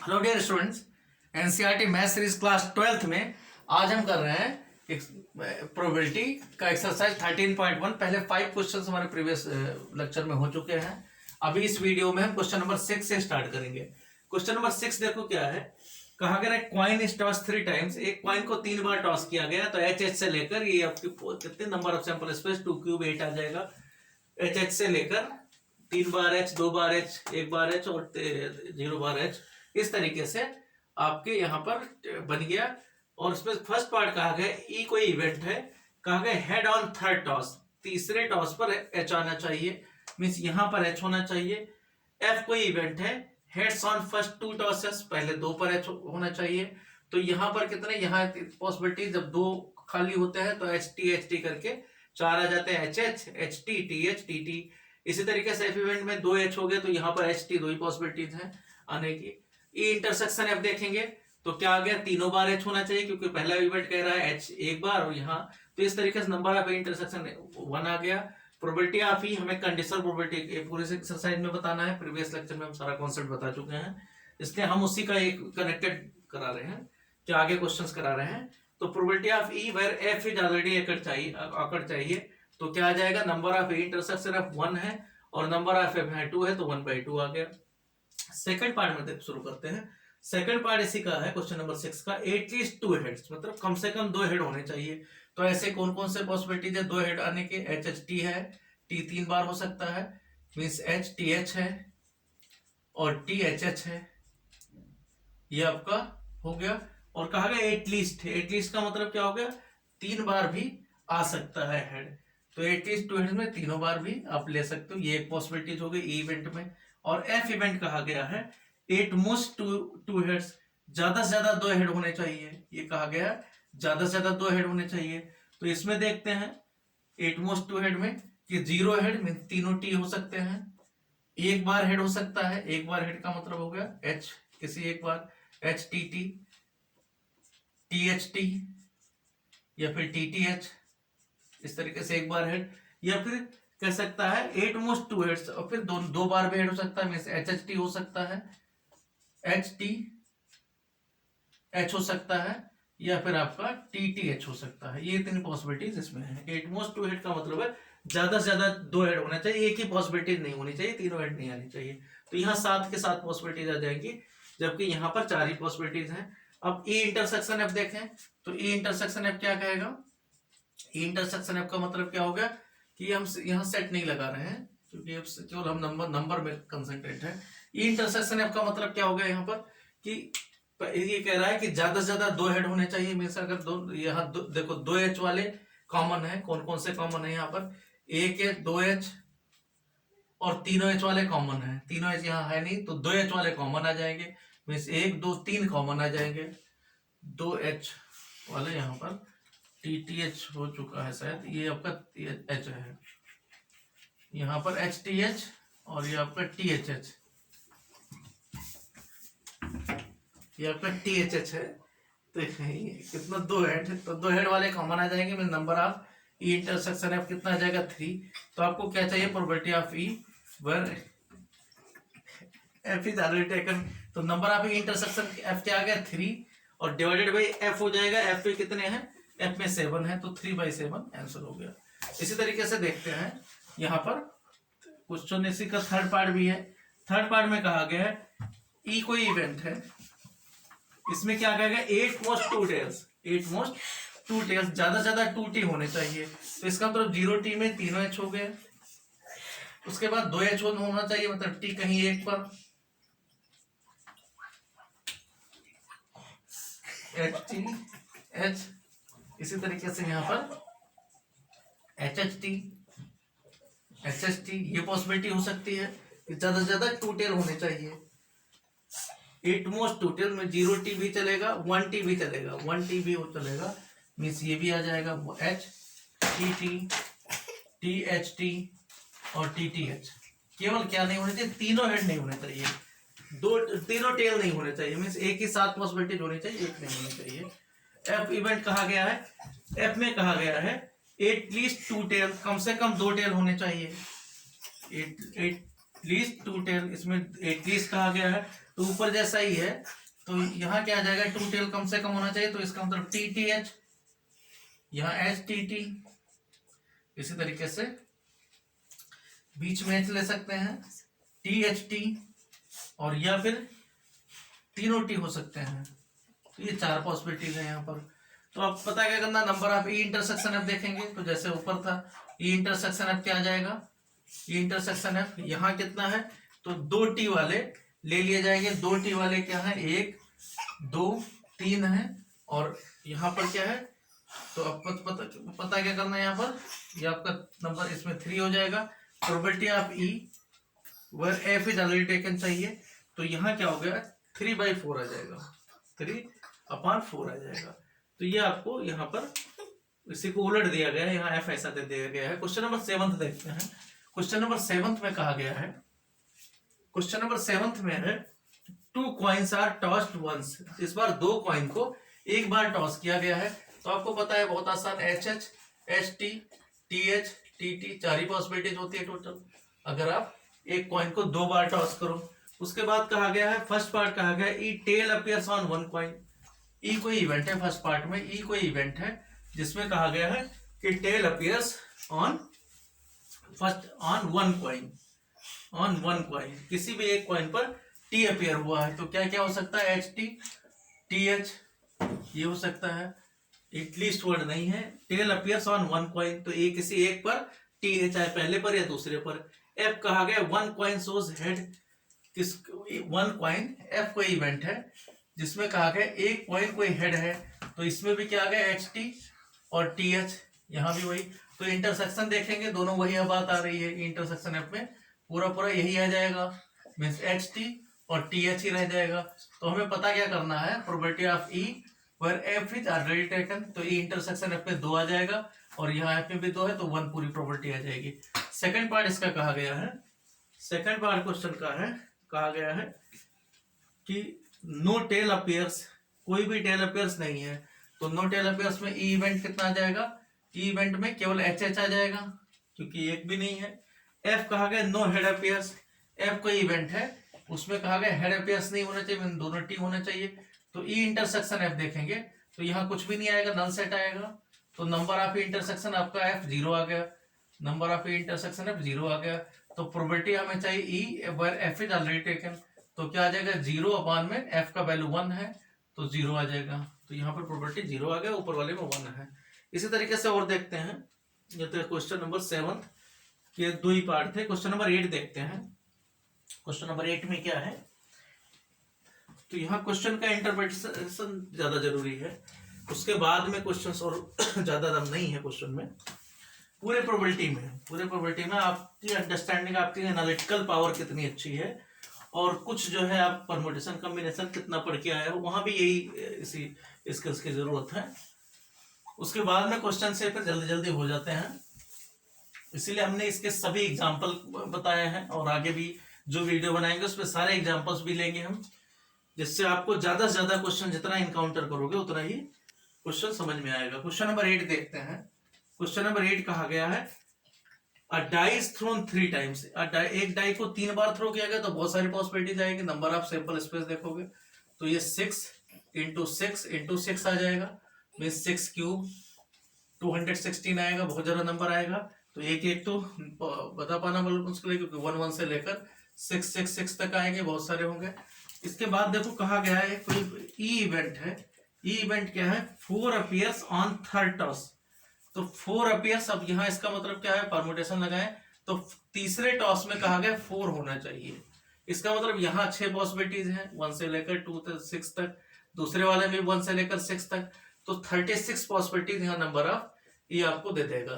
Hello dear students, NCERT math series class 12th में आज हम कर रहे हैं प्रोबेबिलिटी का एक्सरसाइज 13.1। पहले 5 क्वेश्चंस हमारे प्रीवियस लेक्चर में हो चुके हैं। अभी इस वीडियो में हम क्वेश्चन नंबर 6 से स्टार्ट करेंगे। क्वेश्चन नंबर 6 देखो क्या है। कहा गया कॉइन इज टॉस 3 टाइम्स। एक कॉइन को 3 बार टॉस किया गया, तो एच एच से लेकर ये आपकी कितने number of sample space 2 cube 8 आ जाएगा। एच एच से लेकर 3 बार एच, 2 बार एच, 1 बार एच और 0 बार एच, इस तरीके से आपके यहाँ पर बन गया। और उसमें फर्स्ट पार्ट कहा गया ई कोई इवेंट है। कहा गया हेड ऑन थर्ड टॉस, तीसरे टॉस पर एच आना चाहिए, मींस यहाँ पर एच होना चाहिए। एफ कोई इवेंट है, हेड्स ऑन फर्स्ट 2 टॉसेस, पहले 2 पर एच होना चाहिए। तो यहाँ पर कितने, यहाँ पॉसिबिलिटी जब 2 खाली होते हैं तो एच टी करके 4 आ जाते हैं, H H, H T H, T T. इसी तरीके से एफ इवेंट में 2 एच हो गए, तो यहाँ पर एच टी 2 ही पॉसिबिलिटीज हैं आने की। ई इंटरसेक्शन एफ देखेंगे तो क्या आ गया, तीनों बार एच होना चाहिए क्योंकि पहला इवेंट कह रहा है एच 1 बार, और यहाँ तो इस तरीके से नंबर ऑफ इंटरसेक्शन 1 आ गया। प्रोबेबिलिटी ऑफ ई हमें कंडीशनल प्रोबेबिलिटी पूरे एक्सरसाइज में बताना है। प्रीवियस लेक्चर में हम सारा कॉन्सेप्ट बता चुके हैं, इसलिए हम उसी का एक कनेक्टेड करा रहे हैं, जो आगे क्वेश्चंस करा रहे हैं। तो probability of E where F is already occur चाहिए, तो क्या आ जाएगा, नंबर ऑफ इंटरसेक्शन ऑफ 1 है और नंबर ऑफ एफ 2 है, तो 1/2 आ गया। सेकंड पार्ट में शुरू करते हैं। सेकंड पार्ट इसी का है, क्वेश्चन नंबर 6 का। एटलीस्ट 2 हेड्स, मतलब कम से कम 2 हेड होने चाहिए। तो ऐसे कौन कौन से पॉसिबिलिटीज है 2 हेड आने के। एच एच टी है, टी 3 बार हो सकता है, मीन्स एच टी एच है और टी एच एच है, ये आपका हो गया। और कहा गया एटलीस्ट, एटलीस्ट का मतलब क्या हो गया, 3 बार भी आ सकता है हेड। तो एटलीस्ट 2 हेड में तीनों बार भी आप ले सकते हो, ये एक पॉसिबिलिटीज हो गई ई इवेंट में। और एफ इवेंट कहा गया है एट मोस्ट टू हेड्स, ज्यादा से ज्यादा 2 हेड होने चाहिए, ये कहा गया ज्यादा से ज्यादा 2 हेड होने चाहिए। तो इसमें देखते हैं एट मोस्ट 2 हेड में कि 0 हेड में तीनों टी हो सकते हैं, 1 बार हेड हो सकता है। 1 बार हेड का मतलब हो गया एच, किसी एक बार H T T, T H T या फिर टी टी एच, इस तरीके से 1 बार हेड। या फिर कह सकता है 8 मोस्ट 2 हेड्स, और फिर 2 बार भी हेड हो सकता है, मींस एच एच टी हो सकता है, एच टी एच हो सकता है, या फिर आपका टी टी एच हो सकता है। ये 3 पॉसिबिलिटीज इसमें है। 8 मोस्ट 2 हेड का मतलब है ज्यादा से ज्यादा 2 हेड होना चाहिए, एक ही पॉसिबिलिटी नहीं होनी चाहिए, तीनों हेड नहीं आनी चाहिए। तो यहाँ 7 के 7 पॉसिबिलिटीज आ जाएंगी, जबकि यहाँ पर 4 ही पॉसिबिलिटीज हैं। अब ई इंटरसेक्शन एफ देखें तो ई इंटरसेक्शन एफ क्या कहेगा। ई इंटरसेक्शन एफ का मतलब क्या हो गया कि हम यहाँ सेट नहीं लगा रहे हैं, क्योंकि अब केवल हम नंबर में कंसंट्रेट है। ई इंटरसेक्शन एफ का मतलब क्या हो गया यहाँ पर कि ये कह रहा है कि ज्यादा से ज्यादा 2 हेड होने चाहिए। मीन्स अगर यहाँ देखो 2 एच वाले कॉमन है, कौन कौन से कॉमन है यहाँ पर, 1 एच, 2 एच और 3 एच वाले कॉमन है। 3 एच यहाँ है नहीं, तो 2 एच वाले कॉमन आ जाएंगे, मीन्स 1 2 3 कॉमन आ जाएंगे। 2 एच वाले यहाँ पर टी टी एच हो चुका है शायद, ये आपका एच है, यहाँ पर एच टी एच और ये आपका टी एच एच, ये आपका टी एच एच है। तो कितना 2 हेड, तो 2 हेड वाले कॉमन आ जाएंगे, mean number of E intersection F कितना आ जाएगा 3। तो आपको क्या चाहिए, probability of E where F is already taken, तो number of E intersection F क्या आ गया 3 और डिवाइडेड बाई एफ हो जाएगा। एफ पे कितने हैं, एफ में 7 है, तो 3/7 आंसर हो गया। इसी तरीके से देखते हैं यहाँ पर क्वेश्चन इसी का थर्ड पार्ट भी है। थर्ड पार्ट में कहा गया है ई कोई इवेंट है, इसमें क्या कहेगा 8 मोस्ट 2 टेल्स, 8 मोस्ट 2 टेल्स, ज्यादा से ज्यादा 2 टी होने चाहिए। तो इसका मतलब 0 टी में तीनों एच हो गए, उसके बाद 2 एच होना चाहिए, मतलब टी कहीं एक पर, एच टी एच। इसी तरीके से यहाँ पर H H T, H H T, ये पॉसिबिलिटी हो सकती है कि ज्यादा से ज्यादा 2 टेल होने चाहिए। 8 मोस्ट 2 टेल में 0 टी भी चलेगा, 1 टी भी चलेगा, 1 टी भी चलेगा, मीन्स ये भी आ जाएगा H T T, T H T और टी टी एच। केवल क्या नहीं होने चाहिए, तीनों हेड नहीं होने चाहिए, तीनों टेल नहीं होने चाहिए, मीन्स एक ही 7 पॉसिबिलिटीज होनी चाहिए, एक नहीं होनी चाहिए। एफ इवेंट कहा गया है, एफ में कहा गया है एटलीस्ट 2 टेल, कम से कम 2 टेल होने चाहिए। एटलीस्ट 2 टेल, इसमें एटलीस्ट कहा गया है, तो ऊपर जैसा ही है, तो यहाँ क्या आ जाएगा, टू टेल कम से कम होना चाहिए, तो इसका मतलब टी टी एच, यहाँ एच टी टी। इसी तरीके से बीच में एच ले सकते हैं, टी एच टी, और या फिर तीनों टी हो सकते हैं। तो ये चार पॉसिबिलिटीज है यहाँ पर। तो अब पता क्या करना, number of E intersection F देखेंगे, तो जैसे ऊपर था ई इंटरसेक्शन एफ क्या आ जाएगा, ई इंटरसेक्शन एफ यहाँ कितना है, तो दो टी वाले ले लिए जाएंगे। दो टी वाले क्या है, 1 2 3 है, और यहाँ पर क्या है, तो अब पता क्या करना है यहाँ पर, ये आपका नंबर इसमें 3 हो जाएगा। Probability of E where F is already taken चाहिए, तो यहाँ क्या हो गया, 3/4 आ जाएगा, 3/4 आ जाएगा। तो ये आपको यहाँ पर इसी को उलट दिया गया है, यहाँ एफ ऐसा दे दिया गया है। क्वेश्चन नंबर 7 देखते हैं। क्वेश्चन नंबर 7 में कहा गया है, क्वेश्चन नंबर 7 में है 2 coins आर टॉस्ड वंस। इस बार 2 कॉइन को एक बार टॉस किया गया है। तो आपको पता है बहुत आसान, H H, H T, T H, T T, 4 ही पॉसिबिलिटीज होती है टोटल, अगर आप एक कॉइन को 2 बार टॉस करो। उसके बाद कहा गया है, फर्स्ट पार्ट कहा गया है, ई टेल अपीयर्स ऑन 1 कॉइन। ई कोई इवेंट है, फर्स्ट पार्ट में ई कोई इवेंट है जिसमें कहा गया है कि tail appears on first on 1 coin, on 1 coin, किसी भी एक कॉइन पर टी अपीयर हुआ है। तो क्या क्या हो सकता है, एच टी, टी एच, ये हो सकता है, एटलीस्ट वर्ड नहीं है। टेल अपीयर्स ऑन 1 कॉइन, तो ये किसी एक पर टी है, चाहे पहले पर या दूसरे पर। एफ कहा गया 1 कॉइन शोज हेड, किस 1 कॉइन, एफ कोई इवेंट है जिसमें कहा गया एक कॉइन कोई हेड है, तो इसमें भी क्या आ गया, एच टी और टी एच, यहाँ भी वही। तो इंटरसेक्शन देखेंगे, दोनों वही बात आ रही है, इंटरसेक्शन एफ में पूरा पूरा यही आ जाएगा, मीन्स एच टी और टी एच ही रह जाएगा। तो हमें पता क्या करना है, probability of E where F is already taken, तो ई इंटरसेक्शन एफ में 2 आ जाएगा, और यहाँ एफ में भी 2 है, तो 1 पूरी प्रोबेबिलिटी आ जाएगी। सेकंड पार्ट इसका कहा गया है, सेकंड पार्ट क्वेश्चन का है, कहा गया है कि नो टेल अपीयर्स, कोई भी टेल अपीयर्स नहीं है, तो नो टेल अपीयर्स में ई इवेंट कितना आ जाएगा, ई इवेंट में केवल एच एच आ जाएगा क्योंकि एक भी नहीं है। एफ कहा गया नो हेड अपीयर्स, एफ कोई इवेंट है उसमें कहा गया हेड अपीयर्स नहीं होना चाहिए, दोनों टी होना चाहिए। तो ई इंटरसेक्शन एफ देखेंगे तो यहाँ कुछ भी नहीं आएगा, नल सेट आएगा, तो नंबर ऑफ इंटरसेक्शन आपका एफ 0 आ गया, नंबर ऑफ इंटरसेक्शन एफ 0 आ गया। तो प्रोबेबिलिटी हमें चाहिए E where F is already taken, तो क्या आ जाएगा, 0 में एफ का वैल्यू 1 है तो 0 आ जाएगा। तो यहाँ पर प्रोबेबिलिटी 0 आ गया, ऊपर वाले में 1 है। इसी तरीके से और देखते हैं, ये तो क्वेश्चन नंबर 7 के 2 ही पार्ट थे। क्वेश्चन नंबर 8 देखते हैं। क्वेश्चन नंबर 8 में क्या है, तो यहाँ क्वेश्चन का इंटरप्रिटेशन ज्यादा जरूरी है, उसके बाद में क्वेश्चन और ज्यादा दम नहीं है क्वेश्चन में। पूरे प्रोबेबिलिटी में आपकी अंडरस्टैंडिंग, आपकी एनालिटिकल पावर कितनी अच्छी है, और कुछ जो है आप परमुटेशन कॉम्बिनेशन कितना पढ़ के आए हो, वहां भी यही इसी स्किल्स की जरूरत है। उसके बाद में क्वेश्चन से फिर जल्दी जल्दी हो जाते हैं, इसीलिए हमने इसके सभी एग्जाम्पल बताए हैं, और आगे भी जो वीडियो बनाएंगे उसमें सारे एग्जाम्पल्स भी लेंगे हम, जिससे आपको ज्यादा से ज्यादा क्वेश्चन जितना इनकाउंटर करोगे उतना ही क्वेश्चन समझ में आएगा। क्वेश्चन नंबर 8 देखते हैं। क्वेश्चन नंबर 8 कहा गया है, अ डाई इज थ्रोन 3 टाइम्स, एक डाई को 3 बार थ्रो किया गया, तो बहुत सारी पॉसिबिलिटीज आएगी। नंबर ऑफ सैंपल स्पेस देखोगे तो ये 6 इंटू 6 आ जाएगा, मीन्स 6 क्यूब 216 आएगा, बहुत ज्यादा नंबर आएगा। तो एक एक तो बता पाना बहुत मुश्किल है, क्योंकि 1 1 से लेकर 6 तक आएंगे, बहुत सारे होंगे। इसके बाद देखो कहा गया है कोई ई इवेंट है, ई इवेंट क्या है, 4 अपीयर्स ऑन थर्ड टॉस, तो 4 अपीयर्स। अब यहाँ इसका मतलब क्या है, परमुटेशन लगाए तो तीसरे टॉस में कहा गया 4 होना चाहिए, इसका मतलब यहाँ 6 पॉसिबिलिटीज हैं, 1 से लेकर 2 से 6 तक, दूसरे वाले में 1 से लेकर 6 तक, तो 36 पॉसिबिलिटीज यहाँ नंबर ऑफ ये आपको दे देगा।